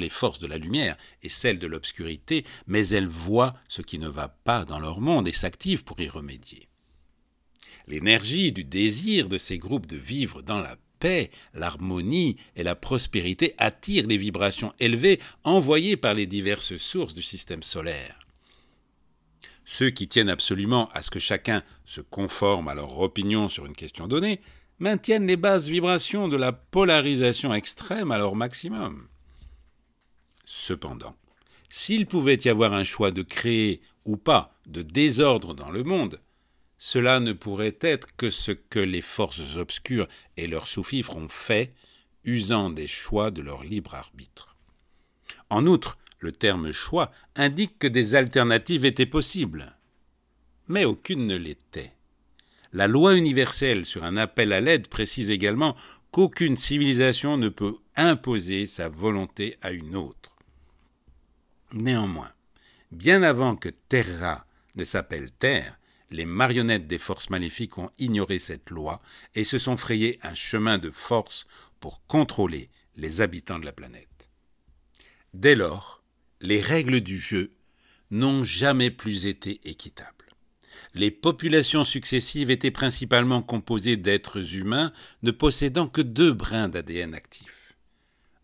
S1: forces de la lumière et celles de l'obscurité, mais elles voient ce qui ne va pas dans leur monde et s'activent pour y remédier. L'énergie du désir de ces groupes de vivre dans la paix, l'harmonie et la prospérité attirent les vibrations élevées envoyées par les diverses sources du système solaire. Ceux qui tiennent absolument à ce que chacun se conforme à leur opinion sur une question donnée maintiennent les basses vibrations de la polarisation extrême à leur maximum. Cependant, s'il pouvait y avoir un choix de créer ou pas de désordre dans le monde, cela ne pourrait être que ce que les forces obscures et leurs sous-fifres ont fait, usant des choix de leur libre arbitre. En outre, le terme « choix » indique que des alternatives étaient possibles, mais aucune ne l'était. La loi universelle sur un appel à l'aide précise également qu'aucune civilisation ne peut imposer sa volonté à une autre. Néanmoins, bien avant que Terra ne s'appelle Terre, les marionnettes des forces maléfiques ont ignoré cette loi et se sont frayé un chemin de force pour contrôler les habitants de la planète. Dès lors, les règles du jeu n'ont jamais plus été équitables. Les populations successives étaient principalement composées d'êtres humains ne possédant que 2 brins d'ADN actifs,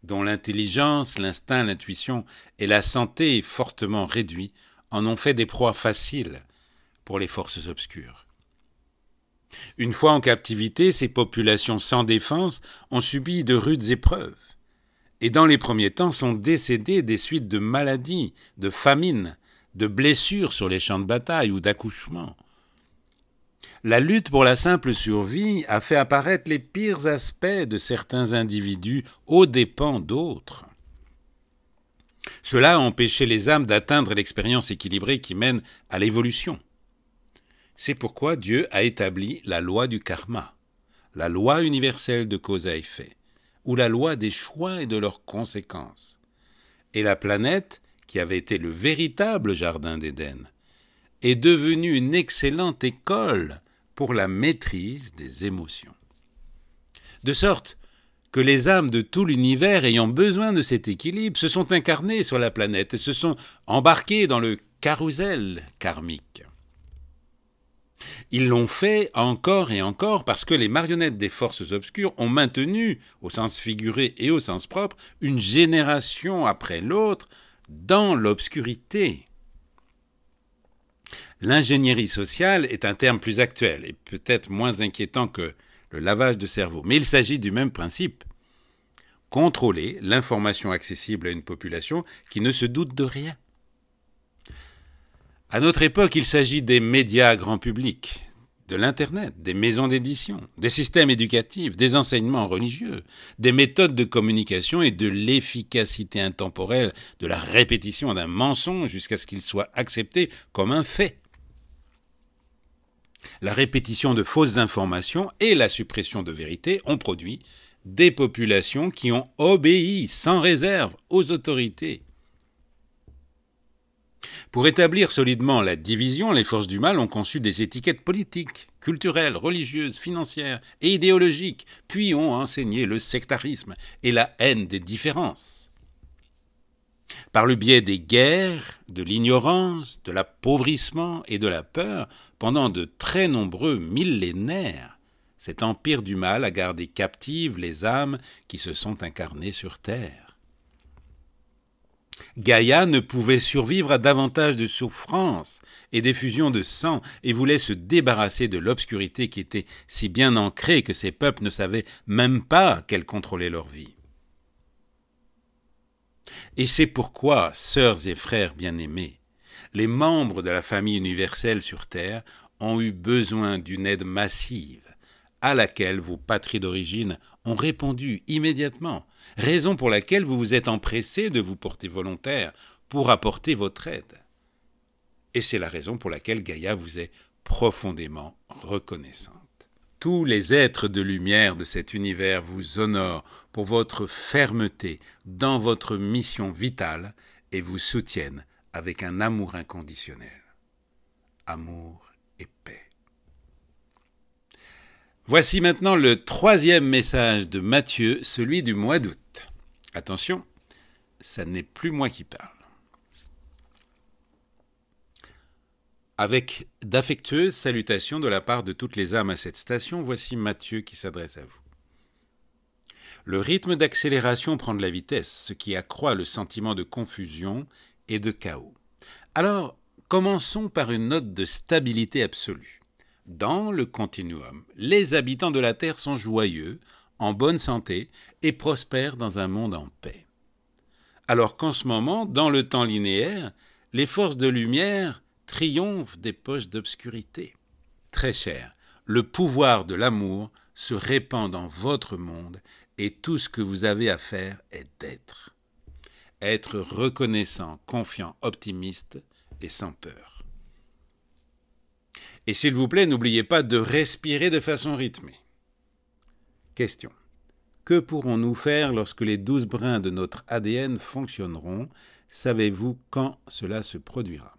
S1: dont l'intelligence, l'instinct, l'intuition et la santé fortement réduits en ont fait des proies faciles pour les forces obscures. Une fois en captivité, ces populations sans défense ont subi de rudes épreuves et dans les premiers temps sont décédées des suites de maladies, de famines, de blessures sur les champs de bataille ou d'accouchements. La lutte pour la simple survie a fait apparaître les pires aspects de certains individus aux dépens d'autres. Cela a empêché les âmes d'atteindre l'expérience équilibrée qui mène à l'évolution. C'est pourquoi Dieu a établi la loi du karma, la loi universelle de cause à effet, ou la loi des choix et de leurs conséquences. Et la planète, qui avait été le véritable jardin d'Éden, est devenue une excellente école pour la maîtrise des émotions. De sorte que les âmes de tout l'univers ayant besoin de cet équilibre se sont incarnées sur la planète et se sont embarquées dans le carrousel karmique. Ils l'ont fait encore et encore parce que les marionnettes des forces obscures ont maintenu, au sens figuré et au sens propre, une génération après l'autre dans l'obscurité. L'ingénierie sociale est un terme plus actuel et peut-être moins inquiétant que le lavage de cerveau, mais il s'agit du même principe. Contrôler l'information accessible à une population qui ne se doute de rien. À notre époque, il s'agit des médias grand public, de l'Internet, des maisons d'édition, des systèmes éducatifs, des enseignements religieux, des méthodes de communication et de l'efficacité intemporelle de la répétition d'un mensonge jusqu'à ce qu'il soit accepté comme un fait. La répétition de fausses informations et la suppression de vérités ont produit des populations qui ont obéi sans réserve aux autorités. Pour établir solidement la division, les forces du mal ont conçu des étiquettes politiques, culturelles, religieuses, financières et idéologiques, puis ont enseigné le sectarisme et la haine des différences. Par le biais des guerres, de l'ignorance, de l'appauvrissement et de la peur, pendant de très nombreux millénaires, cet empire du mal a gardé captives les âmes qui se sont incarnées sur Terre. Gaïa ne pouvait survivre à davantage de souffrances et d'effusions de sang et voulait se débarrasser de l'obscurité qui était si bien ancrée que ces peuples ne savaient même pas qu'elle contrôlait leur vie. Et c'est pourquoi, sœurs et frères bien-aimés, les membres de la famille universelle sur Terre ont eu besoin d'une aide massive à laquelle vos patries d'origine ont répondu immédiatement, raison pour laquelle vous vous êtes empressés de vous porter volontaire pour apporter votre aide. Et c'est la raison pour laquelle Gaïa vous est profondément reconnaissante. Tous les êtres de lumière de cet univers vous honorent pour votre fermeté dans votre mission vitale et vous soutiennent avec un amour inconditionnel. Amour et paix. Voici maintenant le 3e message de Matthieu, celui du mois d'août. Attention, ça n'est plus moi qui parle. Avec d'affectueuses salutations de la part de toutes les âmes à cette station, voici Matthieu qui s'adresse à vous. Le rythme d'accélération prend de la vitesse, ce qui accroît le sentiment de confusion et de chaos. Alors, commençons par une note de stabilité absolue. Dans le continuum, les habitants de la Terre sont joyeux, en bonne santé et prospèrent dans un monde en paix. Alors qu'en ce moment, dans le temps linéaire, les forces de lumière triomphent des poches d'obscurité. Très cher, le pouvoir de l'amour se répand dans votre monde et tout ce que vous avez à faire est d'être. Être reconnaissant, confiant, optimiste et sans peur. Et s'il vous plaît, n'oubliez pas de respirer de façon rythmée. Question. Que pourrons-nous faire lorsque les 12 brins de notre ADN fonctionneront? Savez-vous quand cela se produira?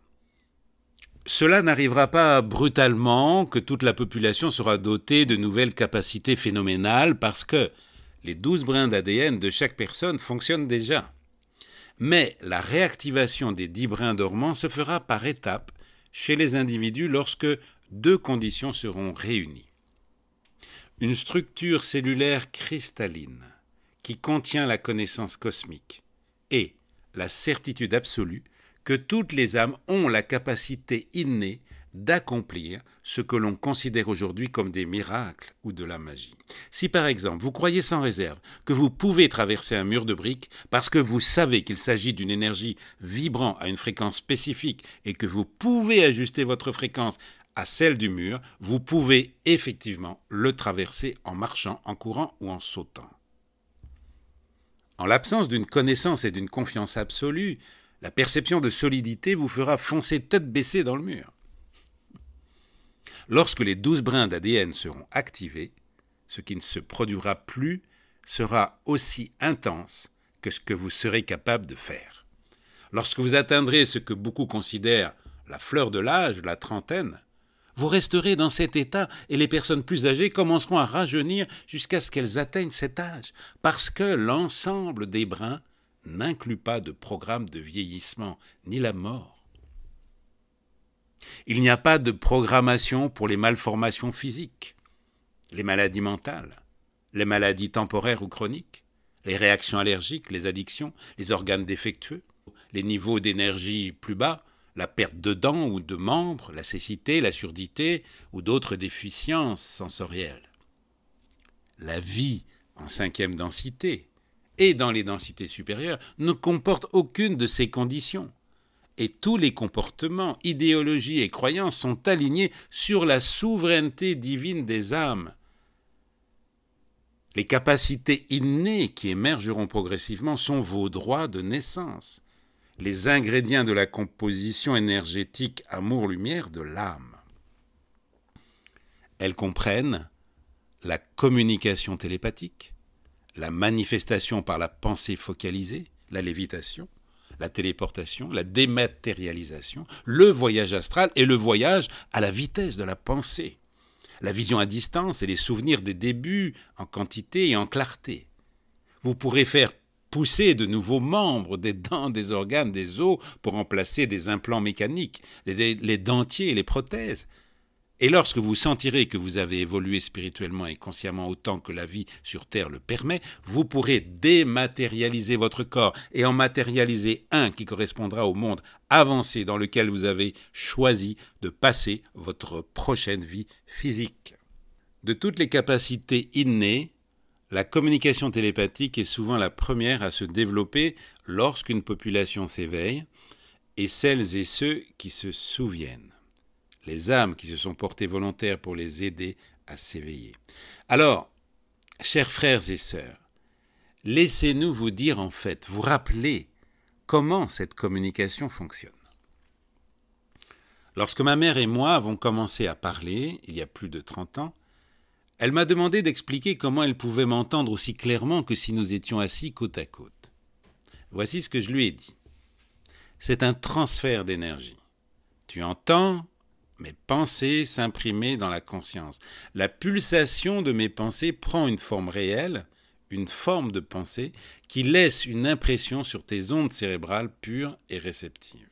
S1: Cela n'arrivera pas brutalement, que toute la population sera dotée de nouvelles capacités phénoménales, parce que les 12 brins d'ADN de chaque personne fonctionnent déjà. Mais la réactivation des 10 brins dormants se fera par étapes chez les individus lorsque 2 conditions seront réunies. Une structure cellulaire cristalline qui contient la connaissance cosmique et la certitude absolue que toutes les âmes ont la capacité innée d'accomplir ce que l'on considère aujourd'hui comme des miracles ou de la magie. Si par exemple vous croyez sans réserve que vous pouvez traverser un mur de briques parce que vous savez qu'il s'agit d'une énergie vibrant à une fréquence spécifique et que vous pouvez ajuster votre fréquence à celle du mur, vous pouvez effectivement le traverser en marchant, en courant ou en sautant. En l'absence d'une connaissance et d'une confiance absolue, la perception de solidité vous fera foncer tête baissée dans le mur. Lorsque les 12 brins d'ADN seront activés, ce qui ne se produira plus sera aussi intense que ce que vous serez capable de faire. Lorsque vous atteindrez ce que beaucoup considèrent la fleur de l'âge, la trentaine, vous resterez dans cet état et les personnes plus âgées commenceront à rajeunir jusqu'à ce qu'elles atteignent cet âge, parce que l'ensemble des brins n'inclut pas de programme de vieillissement, ni la mort. Il n'y a pas de programmation pour les malformations physiques, les maladies mentales, les maladies temporaires ou chroniques, les réactions allergiques, les addictions, les organes défectueux, les niveaux d'énergie plus bas, la perte de dents ou de membres, la cécité, la surdité ou d'autres déficiences sensorielles. La vie en 5e densité et dans les densités supérieures ne comporte aucune de ces conditions. Et tous les comportements, idéologies et croyances sont alignés sur la souveraineté divine des âmes. Les capacités innées qui émergeront progressivement sont vos droits de naissance, les ingrédients de la composition énergétique amour-lumière de l'âme. Elles comprennent la communication télépathique, la manifestation par la pensée focalisée, la lévitation, la téléportation, la dématérialisation, le voyage astral et le voyage à la vitesse de la pensée, la vision à distance et les souvenirs des débuts en quantité et en clarté. Vous pourrez faire pousser de nouveaux membres, des dents, des organes, des os pour remplacer des implants mécaniques, les dentiers et les prothèses. Et lorsque vous sentirez que vous avez évolué spirituellement et consciemment autant que la vie sur Terre le permet, vous pourrez dématérialiser votre corps et en matérialiser un qui correspondra au monde avancé dans lequel vous avez choisi de passer votre prochaine vie physique. De toutes les capacités innées, la communication télépathique est souvent la première à se développer lorsqu'une population s'éveille, et celles et ceux qui se souviennent, les âmes qui se sont portées volontaires pour les aider à s'éveiller. Alors, chers frères et sœurs, laissez-nous vous dire en fait, vous rappeler comment cette communication fonctionne. Lorsque ma mère et moi avons commencé à parler, il y a plus de 30 ans, elle m'a demandé d'expliquer comment elle pouvait m'entendre aussi clairement que si nous étions assis côte à côte. Voici ce que je lui ai dit. C'est un transfert d'énergie. Tu entends mes pensées s'imprimer dans la conscience. La pulsation de mes pensées prend une forme réelle, une forme de pensée, qui laisse une impression sur tes ondes cérébrales pures et réceptives.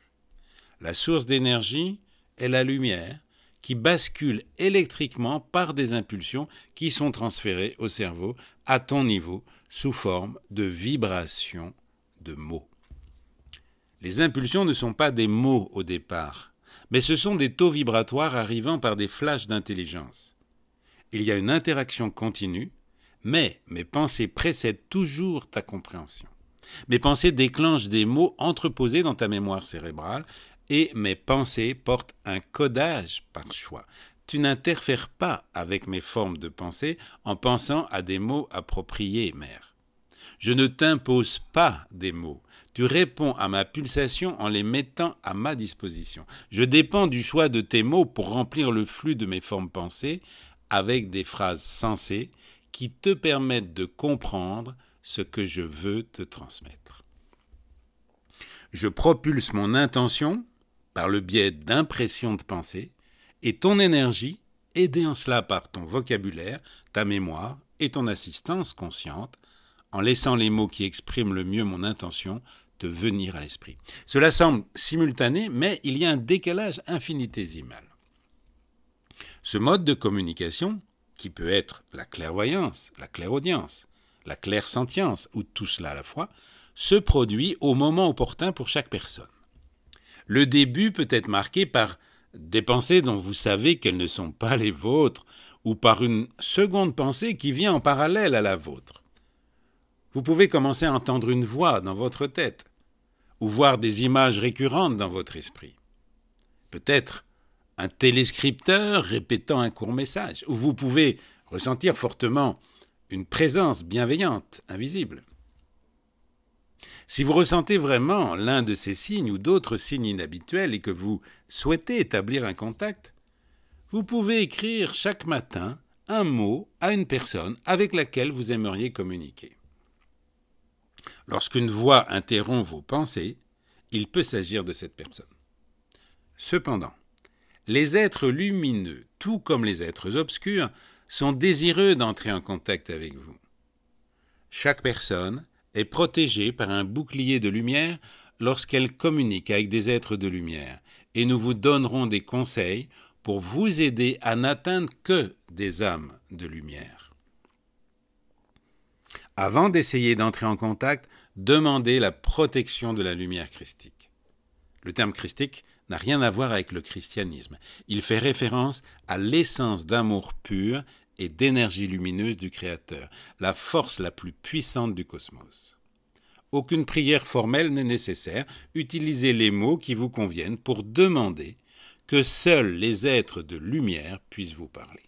S1: La source d'énergie est la lumière, qui bascule électriquement par des impulsions qui sont transférées au cerveau à ton niveau sous forme de vibrations de mots. Les impulsions ne sont pas des mots au départ, mais ce sont des taux vibratoires arrivant par des flashs d'intelligence. Il y a une interaction continue, mais mes pensées précèdent toujours ta compréhension. Mes pensées déclenchent des mots entreposés dans ta mémoire cérébrale et mes pensées portent un codage par choix. Tu n'interfères pas avec mes formes de pensée en pensant à des mots appropriés, mère. Je ne t'impose pas des mots. Tu réponds à ma pulsation en les mettant à ma disposition. Je dépends du choix de tes mots pour remplir le flux de mes formes pensées avec des phrases sensées qui te permettent de comprendre ce que je veux te transmettre. Je propulse mon intention par le biais d'impressions de pensée et ton énergie, aidée en cela par ton vocabulaire, ta mémoire et ton assistance consciente, en laissant les mots qui expriment le mieux mon intention te venir à l'esprit. Cela semble simultané, mais il y a un décalage infinitésimal. Ce mode de communication, qui peut être la clairvoyance, la clairaudience, la clairsentience, ou tout cela à la fois, se produit au moment opportun pour chaque personne. Le début peut être marqué par des pensées dont vous savez qu'elles ne sont pas les vôtres, ou par une seconde pensée qui vient en parallèle à la vôtre. Vous pouvez commencer à entendre une voix dans votre tête, ou voir des images récurrentes dans votre esprit. Peut-être un téléscripteur répétant un court message, ou vous pouvez ressentir fortement une présence bienveillante, invisible. Si vous ressentez vraiment l'un de ces signes ou d'autres signes inhabituels et que vous souhaitez établir un contact, vous pouvez écrire chaque matin un mot à une personne avec laquelle vous aimeriez communiquer. Lorsqu'une voix interrompt vos pensées, il peut s'agir de cette personne. Cependant, les êtres lumineux, tout comme les êtres obscurs, sont désireux d'entrer en contact avec vous. Chaque personne est protégée par un bouclier de lumière lorsqu'elle communique avec des êtres de lumière, et nous vous donnerons des conseils pour vous aider à n'atteindre que des âmes de lumière. Avant d'essayer d'entrer en contact, demandez la protection de la lumière christique. Le terme christique n'a rien à voir avec le christianisme. Il fait référence à l'essence d'amour pur et d'énergie lumineuse du Créateur, la force la plus puissante du cosmos. Aucune prière formelle n'est nécessaire. Utilisez les mots qui vous conviennent pour demander que seuls les êtres de lumière puissent vous parler.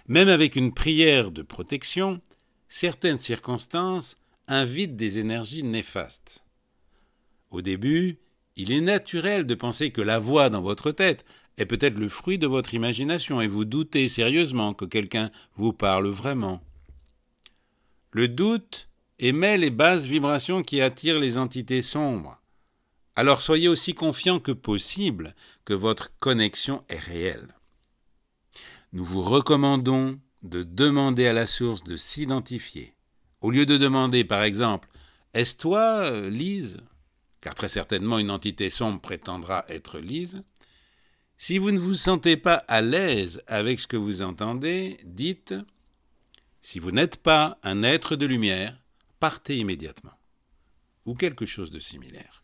S1: Même avec une prière de protection, certaines circonstances invitent des énergies néfastes. Au début, il est naturel de penser que la voix dans votre tête est peut-être le fruit de votre imagination et vous doutez sérieusement que quelqu'un vous parle vraiment. Le doute émet les basses vibrations qui attirent les entités sombres. Alors soyez aussi confiant que possible que votre connexion est réelle. Nous vous recommandons de demander à la source de s'identifier. Au lieu de demander, par exemple, « Est-ce toi, Lise ?» car très certainement une entité sombre prétendra être Lise. Si vous ne vous sentez pas à l'aise avec ce que vous entendez, dites « Si vous n'êtes pas un être de lumière, partez immédiatement » ou quelque chose de similaire.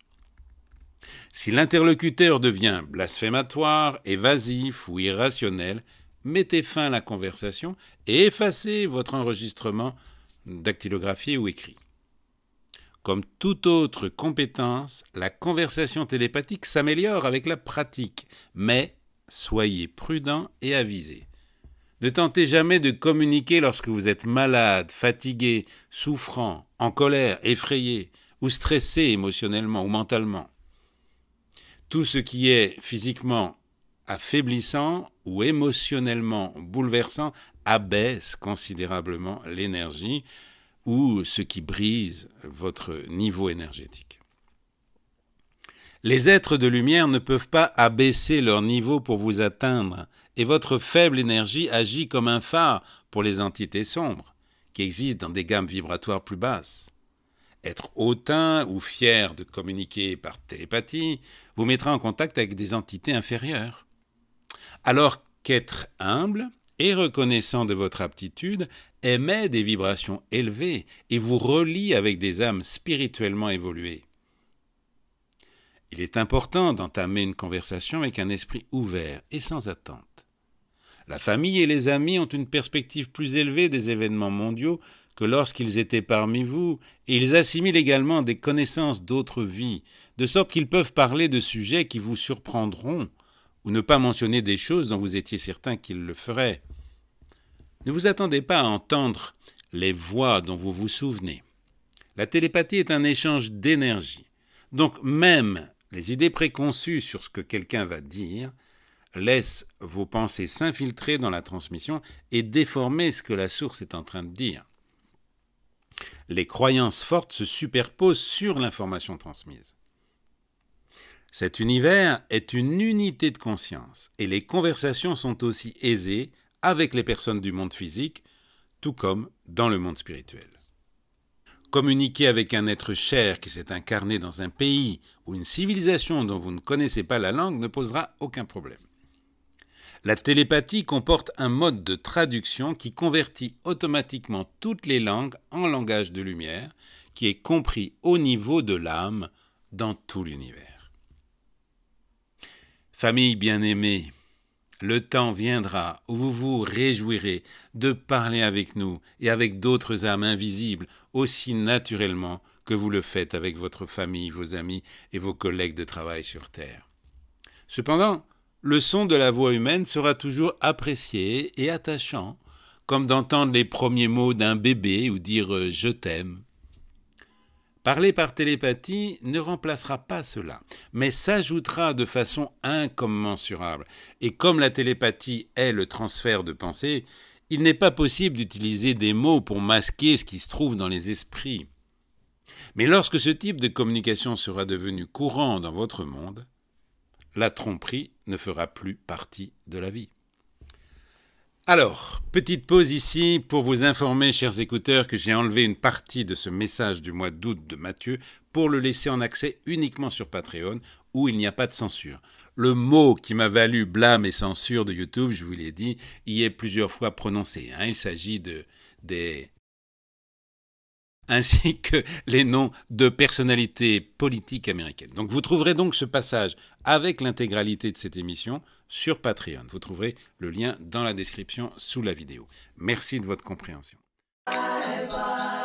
S1: Si l'interlocuteur devient blasphématoire, évasif ou irrationnel, mettez fin à la conversation et effacez votre enregistrement dactylographié ou écrit. Comme toute autre compétence, la conversation télépathique s'améliore avec la pratique, mais soyez prudent et avisé. Ne tentez jamais de communiquer lorsque vous êtes malade, fatigué, souffrant, en colère, effrayé ou stressé émotionnellement ou mentalement. Tout ce qui est physiquement affaiblissant ou émotionnellement bouleversant abaisse considérablement l'énergie ou ce qui brise votre niveau énergétique. Les êtres de lumière ne peuvent pas abaisser leur niveau pour vous atteindre, et votre faible énergie agit comme un phare pour les entités sombres, qui existent dans des gammes vibratoires plus basses. Être hautain ou fier de communiquer par télépathie vous mettra en contact avec des entités inférieures. Alors qu'être humble et reconnaissant de votre aptitude émet des vibrations élevées et vous relie avec des âmes spirituellement évoluées. Il est important d'entamer une conversation avec un esprit ouvert et sans attente. La famille et les amis ont une perspective plus élevée des événements mondiaux que lorsqu'ils étaient parmi vous, et ils assimilent également des connaissances d'autres vies, de sorte qu'ils peuvent parler de sujets qui vous surprendront, ou ne pas mentionner des choses dont vous étiez certain qu'ils le feraient. Ne vous attendez pas à entendre les voix dont vous vous souvenez. La télépathie est un échange d'énergie. Donc même les idées préconçues sur ce que quelqu'un va dire laissent vos pensées s'infiltrer dans la transmission et déformer ce que la source est en train de dire. Les croyances fortes se superposent sur l'information transmise. Cet univers est une unité de conscience et les conversations sont aussi aisées avec les personnes du monde physique, tout comme dans le monde spirituel. Communiquer avec un être cher qui s'est incarné dans un pays ou une civilisation dont vous ne connaissez pas la langue ne posera aucun problème. La télépathie comporte un mode de traduction qui convertit automatiquement toutes les langues en langage de lumière, qui est compris au niveau de l'âme dans tout l'univers. Famille bien-aimée, le temps viendra où vous vous réjouirez de parler avec nous et avec d'autres âmes invisibles aussi naturellement que vous le faites avec votre famille, vos amis et vos collègues de travail sur Terre. Cependant, le son de la voix humaine sera toujours apprécié et attachant, comme d'entendre les premiers mots d'un bébé ou dire « je t'aime ». Parler par télépathie ne remplacera pas cela, mais s'ajoutera de façon incommensurable. Et comme la télépathie est le transfert de pensée, il n'est pas possible d'utiliser des mots pour masquer ce qui se trouve dans les esprits. Mais lorsque ce type de communication sera devenu courant dans votre monde, la tromperie ne fera plus partie de la vie. Alors, petite pause ici pour vous informer, chers écouteurs, que j'ai enlevé une partie de ce message du mois d'août de Mathieu pour le laisser en accès uniquement sur Patreon, où il n'y a pas de censure. Le mot qui m'a valu blâme et censure de YouTube, je vous l'ai dit, y est plusieurs fois prononcé. Il s'agit des ainsi que les noms de personnalités politiques américaines. Donc vous trouverez donc ce passage avec l'intégralité de cette émission sur Patreon. Vous trouverez le lien dans la description sous la vidéo. Merci de votre compréhension. Bye bye.